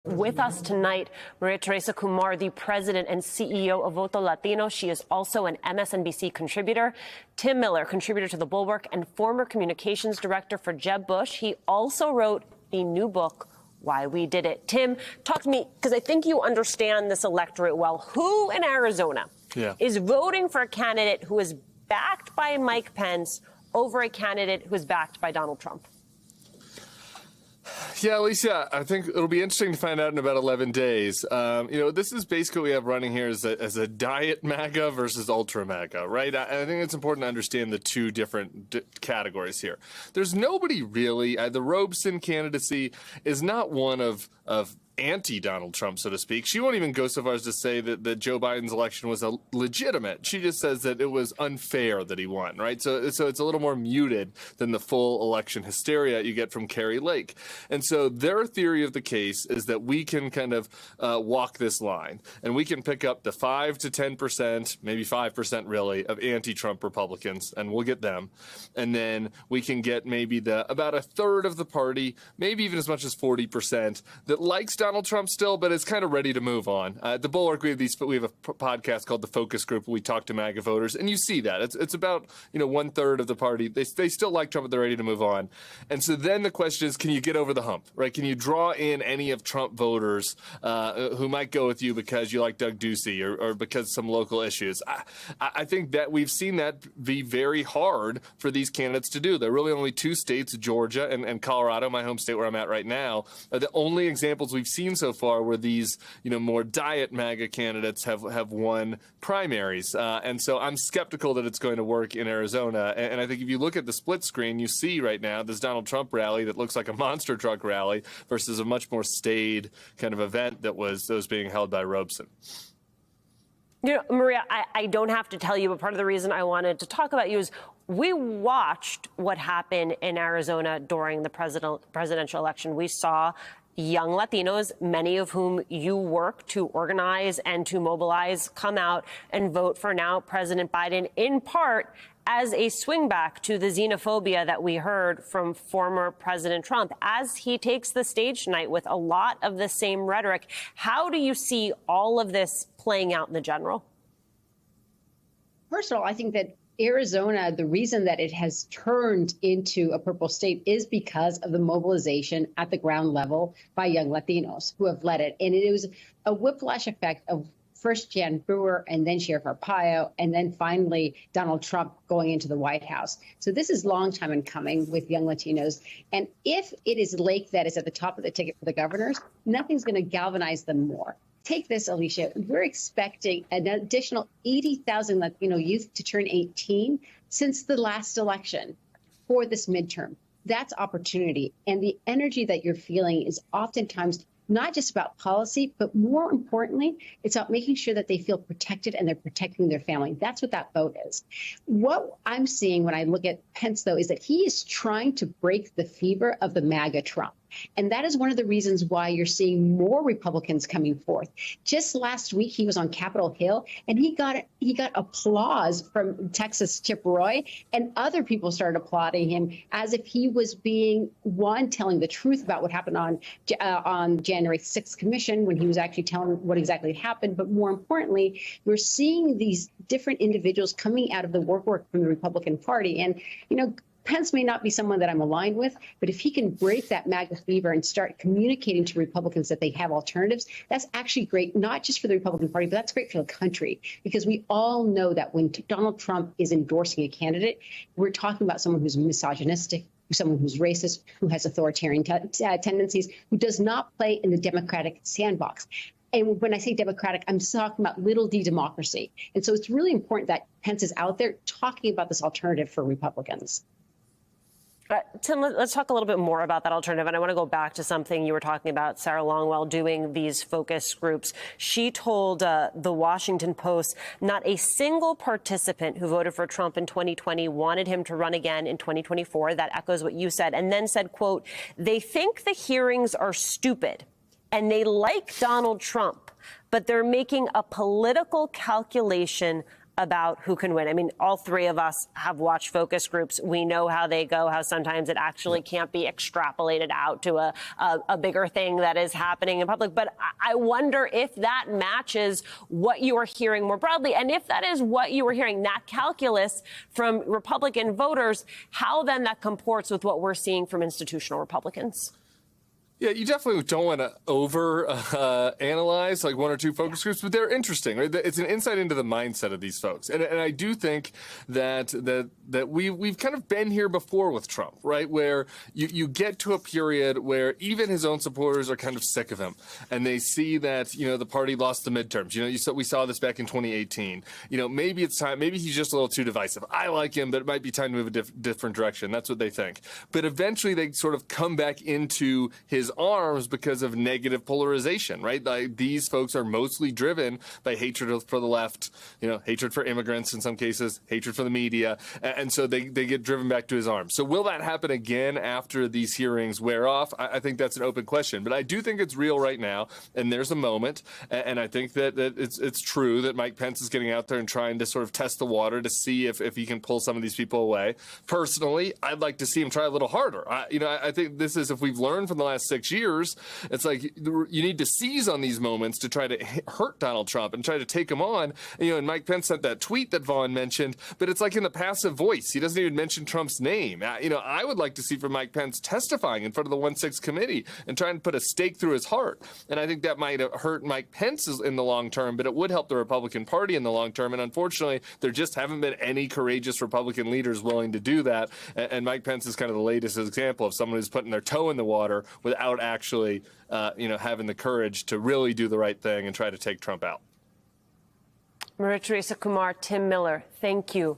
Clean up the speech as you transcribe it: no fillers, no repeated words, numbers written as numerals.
With us tonight, Maria Teresa Kumar, the president and CEO of Voto Latino. She is also an MSNBC contributor. Tim Miller, contributor to The Bulwark and former communications director for Jeb Bush. He also wrote the new book, Why We Did It. Tim, talk to me, because I think you understand this electorate well. Who in Arizona is voting for a candidate who is backed by Mike Pence over a candidate who is backed by Donald Trump? Yeah, Alicia, I think it'll be interesting to find out in about 11 days. This is basically what we have running here as a diet MAGA versus ultra MAGA, right? I think it's important to understand the two different categories here. There's nobody really, the Robeson candidacy is not one of anti-Donald Trump, so to speak. She won't even go so far as to say that Joe Biden's election was legitimate. She just says that it was unfair that he won, right? So it's a little more muted than the full election hysteria you get from Kari Lake. And so their theory of the case is that we can kind of walk this line, and we can pick up the 5 to 10%, maybe 5% really, of anti-Trump Republicans, and we'll get them. And then we can get maybe about a third of the party, maybe even as much as 40%, that likes Donald Trump still, but is kind of ready to move on. At the Bulwark, we have a podcast called The Focus Group. We talk to MAGA voters, and you see that it's about 1/3 of the party. They still like Trump, but they're ready to move on. And so then the question is, can you get over the hump, right? Can you draw in any of Trump voters who might go with you because you like Doug Ducey or because some local issues? I think that we've seen that be very hard for these candidates to do. There are really only two states, Georgia and Colorado, my home state where I'm at right now, are the only examples we've seen so far where these, more diet MAGA candidates have won primaries. And so I'm skeptical that it's going to work in Arizona. And I think if you look at the split screen, you see right now this Donald Trump rally that looks like a monster truck rally versus a much more staid kind of event that was being held by Robeson. Maria, I don't have to tell you, but part of the reason I wanted to talk about you is we watched what happened in Arizona during the presidential election. We saw young Latinos, many of whom you work to organize and to mobilize, come out and vote for now President Biden, in part as a swingback to the xenophobia that we heard from former President Trump. As he takes the stage tonight with a lot of the same rhetoric, how do you see all of this playing out in the general? First of all, I think that Arizona, the reason that it has turned into a purple state is because of the mobilization at the ground level by young Latinos who have led it. And it was a whiplash effect of first Jan Brewer and then Sheriff Arpaio, and then finally Donald Trump going into the White House. So this is long time in coming with young Latinos. And if it is Lake that is at the top of the ticket for the governors, nothing's going to galvanize them more. Take this, Alicia. We're expecting an additional 80,000 Latino youth to turn 18 since the last election for this midterm. That's opportunity. And the energy that you're feeling is oftentimes not just about policy, but more importantly, it's about making sure that they feel protected and they're protecting their family. That's what that vote is. What I'm seeing when I look at Pence, though, is that he is trying to break the fever of the MAGA Trump. And that is one of the reasons why you're seeing more Republicans coming forth. Just last week, he was on Capitol Hill, and he got applause from Texas Chip Roy, and other people started applauding him as if he was being telling the truth about what happened on January 6th commission, when he was actually telling what exactly happened. But more importantly, we're seeing these different individuals coming out of the work from the Republican Party. And, Pence may not be someone that I'm aligned with, but if he can break that MAGA fever and start communicating to Republicans that they have alternatives, that's actually great, not just for the Republican Party, but that's great for the country, because we all know that when Donald Trump is endorsing a candidate, we're talking about someone who's misogynistic, someone who's racist, who has authoritarian tendencies, who does not play in the Democratic sandbox. And when I say democratic, I'm talking about little d democracy. And so it's really important that Pence is out there talking about this alternative for Republicans. Tim, let's talk a little bit more about that alternative. And I want to go back to something you were talking about, Sarah Longwell doing these focus groups. She told the Washington Post not a single participant who voted for Trump in 2020 wanted him to run again in 2024. That echoes what you said. And then said, quote, "They think the hearings are stupid and they like Donald Trump, but they're making a political calculation about who can win. I mean, all three of us have watched focus groups. We know how they go, how sometimes it actually can't be extrapolated out to a bigger thing that is happening in public. But I wonder if that matches what you are hearing more broadly. And if that is what you were hearing, that calculus from Republican voters, how then that comports with what we're seeing from institutional Republicans. Yeah, you definitely don't want to analyze like one or two focus groups, but they're interesting, right? It's an insight into the mindset of these folks, and I do think that we've kind of been here before with Trump, right? Where you get to a period where even his own supporters are kind of sick of him, and they see that the party lost the midterms. We saw this back in 2018. Maybe it's time. Maybe he's just a little too divisive. I like him, but it might be time to move a different direction. That's what they think. But eventually, they sort of come back into his arms because of negative polarization, right? Like, these folks are mostly driven by hatred for the left, hatred for immigrants in some cases, hatred for the media, and so they get driven back to his arms. So will that happen again after these hearings wear off? I think that's an open question, but I do think it's real right now, and there's a moment, and I think that it's true that Mike Pence is getting out there and trying to sort of test the water to see if he can pull some of these people away. Personally, I'd like to see him try a little harder. I think this is, if we've learned from the last 6 years, it's like you need to seize on these moments to try to hurt Donald Trump and try to take him on. And Mike Pence sent that tweet that Vaughn mentioned, but it's like in the passive voice. He doesn't even mention Trump's name. I would like to see from Mike Pence testifying in front of the 1-6 committee and trying to put a stake through his heart. And I think that might hurt Mike Pence in the long term, but it would help the Republican Party in the long term. And unfortunately, there just haven't been any courageous Republican leaders willing to do that. And Mike Pence is kind of the latest example of someone who's putting their toe in the water without actually having the courage to really do the right thing and try to take Trump out. Maria Teresa Kumar, Tim Miller, thank you.